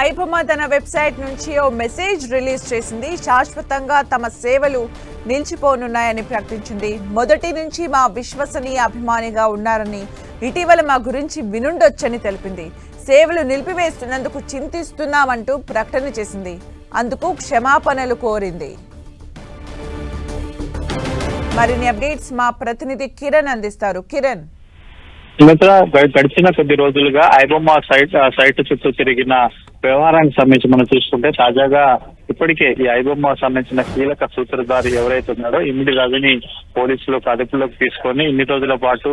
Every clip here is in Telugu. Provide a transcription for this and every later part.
ఐబొమ్మ తన వెబ్సైట్ నుంచి ఓ మెసేజ్ రిలీజ్ చేసింది. శాశ్వతంగా తమ సేవలు నిలిచిపోనున్నాయని ప్రకటించింది. మొదటి నుంచి మా విశ్వసనీయ అభిమానిగా ఉన్నారని, ఇటీవల మా గురించి వినుండొచ్చని తెలిపింది. సేవలు నిలిపివేస్తున్నందుకు చింతిస్తున్నామంటూ ప్రకటన చేసింది. అందుకు క్షమాపణలు కోరింది. మరిన్ని అప్డేట్స్ మా ప్రతినిధి కిరణ్ అందిస్తారు. కిరణ్, గడిచిన కొద్ది రోజులుగా ఐబొమ్మ సైట్ చుట్టూ తిరిగిన వ్యవహారానికి సంబంధించి మనం చూసుకుంటే తాజాగా ఇప్పటికే ఈ ఐబొమ్మ సంబంధించిన కీలక సూత్రధారి ఎవరైతే ఉన్నాడో ఇమిడి రవిని పోలీసులు అదుపులోకి తీసుకొని ఇన్ని రోజుల పాటు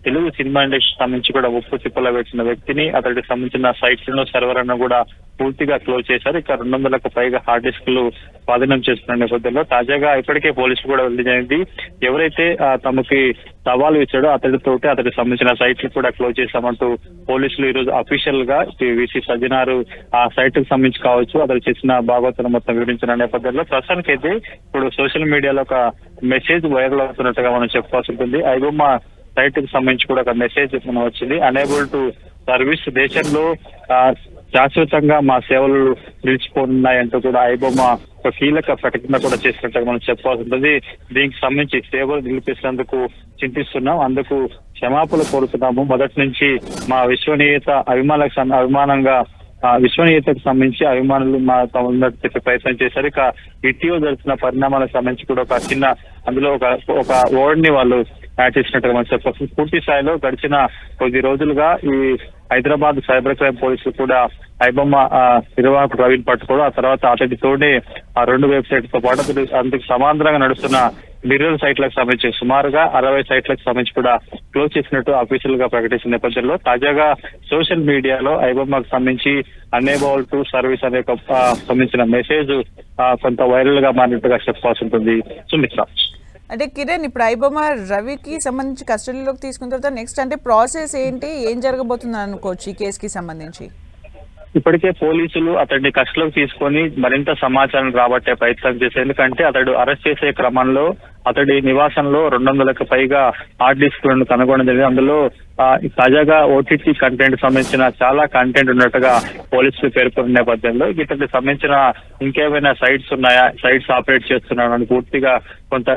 తెలుగు సినిమా ఇండస్ట్రీ సంబంధించి కూడా ఉప్పు తిప్పలో పెట్టిన వ్యక్తిని, అతడికి సంబంధించిన సైట్స్ ను సర్వర్ ను కూడా పూర్తిగా క్లోజ్ చేశారు. ఇక 200లకు పైగా హార్డ్ డిస్క్లు స్వాధీనం చేస్తున్న నేపథ్యంలో తాజాగా ఇప్పటికే పోలీసులు కూడా వెళ్లింది. ఎవరైతే తమకి సవాలు ఇచ్చాడో అతడికి సంబంధించిన సైట్లు కూడా క్లోజ్ చేశామంటూ పోలీసులు ఈ రోజు అఫీషియల్ గా వీసీ సజ్జనారు ఆ సైట్ కు సంబంధించి కావచ్చు అతడు చేసిన భాగవతాన్ని మొత్తం వివరించిన నేపథ్యంలో ప్రస్తుతానికి అయితే ఇప్పుడు సోషల్ మీడియాలో ఒక మెసేజ్ వైరల్ అవుతున్నట్టుగా మనం చెప్పుకోవాల్సి ఉంటుంది. ఐబొమ్మ సైట్ కు సంబంధించి కూడా ఒక మెసేజ్ మనం వచ్చింది. అనేబుల్ టు సర్వీస్, దేశంలో శాశ్వతంగా మా సేవలు నిలిచిపోతున్నాయంటూ కూడా ఐబొమ్మ ఒక కీలక ప్రకటన కూడా చేసినట్టుగా మనం చెప్పాల్సి ఉంటుంది. దీనికి సంబంధించి సేవలు నిలిపేసినందుకు చింతిస్తున్నాం, అందుకు క్షమాపణలు కోరుతున్నాము. మొదటి నుంచి మా విశ్వనీయత అభిమానంగా విశ్వనీయతకు సంబంధించి అభిమానులు మా చెప్పే ప్రయత్నం చేశారు. ఇక ఇటీవల జరుగుతున్న పరిణామాలకు సంబంధించి కూడా ఒక చిన్న అందులో ఒక వర్డ్ ని వాళ్ళు యాడ్ చేసినట్టుగా మనం చెప్పవచ్చు. పూర్తి స్థాయిలో గడిచిన కొద్ది రోజులుగా ఈ హైదరాబాద్ సైబర్ క్రైమ్ పోలీసులు కూడా ఐబొమ్మ నిర్వాహకుడు రవిని పట్టుకోవడం, ఆ తర్వాత అతడితోనే ఆ 2 వెబ్సైట్స్ తో పాటు అందుకు సమాంతరంగా నడుస్తున్న మిర్రర్ సైట్లకు సంబంధించి సుమారుగా 60 సైట్లకు సంబంధించి కూడా క్లోజ్ చేసినట్టు అఫీషియల్ గా ప్రకటించిన నేపథ్యంలో తాజాగా సోషల్ మీడియాలో ఐబొమ్మకు సంబంధించి అనేబుల్ టు సర్వీస్ అనే సంబంధించిన మెసేజ్ కొంత వైరల్ గా మారినట్టుగా చెప్పాల్సి ఉంటుంది. సుమిత్ర, అంటే కిరణ్, ఇప్పుడు ఐబొమ్మ రవికి సంబంధించి కస్టడీలోకి తీసుకున్న తర్వాత నెక్స్ట్ అంటే ప్రాసెస్ ఏంటి, ఏం జరగబోతుంది అనుకోవచ్చు ఈ కేసుకి సంబంధించి? ఇప్పటికే పోలీసులు అతడిని కస్టడీలోకి తీసుకొని మరింత సమాచారం రాబట్టే ప్రయత్నం చేశారు. ఎందుకంటే అతడు అరెస్ట్ చేసే క్రమంలో అతడి నివాసంలో 200లకు పైగా హార్డ్ డిస్క్లను కనుగొనడం జరిగింది. అందులో తాజాగా ఓటీటీ కంటెంట్ సంబంధించిన చాలా కంటెంట్ ఉన్నట్టుగా పోలీసులు పేర్కొన్న నేపథ్యంలో ఇతడికి సంబంధించిన ఇంకేమైనా సైట్స్ ఉన్నాయా, సైట్స్ ఆపరేట్ చేస్తున్నాడు అని పూర్తిగా కొంత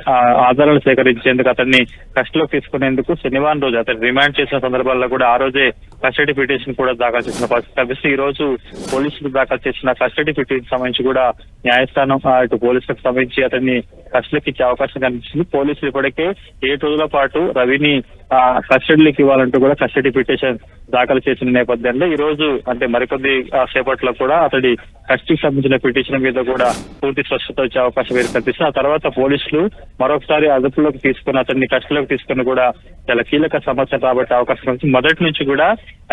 ఆధారాలు సేకరించేందుకు అతన్ని కస్టడీలోకి తీసుకునేందుకు శనివారం రోజు అతను రిమాండ్ చేసిన సందర్భాల్లో కూడా ఆ రోజే కస్టడీ పిటిషన్ కూడా దాఖలు చేసిన పరిస్థితి కనిపిస్తుంది. ఈ రోజు పోలీసులు దాఖలు చేసిన కస్టడీ పిటిషన్ సంబంధించి కూడా న్యాయస్థానం ఇటు పోలీసులకు సంబంధించి అతన్ని కస్టడీకి ఇచ్చే అవకాశం కనిపిస్తుంది. పోలీసులు ఇప్పటికే 7 రోజుల పాటు రవిని కస్టడీలోకి ఇవ్వాలంటూ కూడా కస్టడీ పిటిషన్ దాఖలు చేసిన నేపథ్యంలో ఈ రోజు అంటే మరికొద్ది సేపట్లో కూడా అతడి కస్టడీకి సంబంధించిన పిటిషన్ మీద కూడా పూర్తి స్పష్టత వచ్చే అవకాశం కనిపిస్తుంది. ఆ తర్వాత పోలీసులు మరొకసారి అదుపులోకి తీసుకుని అతన్ని కస్టడీలోకి తీసుకుని కూడా చాలా కీలక సమాచారం రాబట్టే అవకాశం ఉంది. మొదటి నుంచి కూడా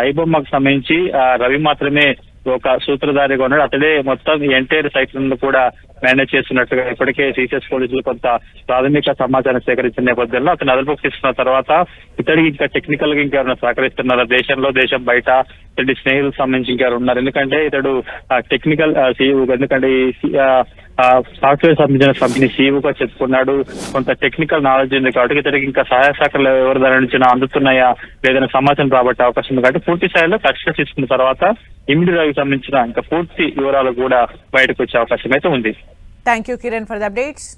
ఐబొమ్మకు సంబంధించి రవి మాత్రమే ఒక సూత్రధారిగా ఉన్నాడు. అతడే మొత్తం ఎంటైర్ సైట్లను కూడా మేనేజ్ చేస్తున్నట్టుగా ఇప్పటికే సిసిఎస్ పోలీసులు కొంత ప్రాథమిక సమాచారం సేకరించిన నేపథ్యంలో అతను అదుపులోకి తీసుకున్న తర్వాత ఇతడికి ఇంకా టెక్నికల్ గా ఇంకెవరైనా సహకరిస్తున్నారు దేశంలో, దేశం బయట ఇతడి స్నేహితులకు సంబంధించి ఇంకెవరు ఉన్నారు. ఎందుకంటే ఇతడు టెక్నికల్ సీఈఓ, ఎందుకంటే సాఫ్ట్వేర్ సంబంధించిన కంపెనీ సీఈఓగా చెప్పుకున్నాడు. కొంత టెక్నికల్ నాలెడ్జ్ ఉంది కాబట్టి ఇతడికి ఇంకా సహాయ శాఖలు ఎవరి దాని నుంచి అందుతున్నాయా లేదన్న సమాచారం రాబట్టే అవకాశం ఉంది. కాబట్టి పూర్తి స్థాయిలో కస్టడీ తీసుకున్న తర్వాత ఇమిడి రవికి సంబంధించిన ఇంకా పూర్తి వివరాలు కూడా బయటకు వచ్చే అవకాశం అయితే ఉంది. Thank you Kiran for the updates.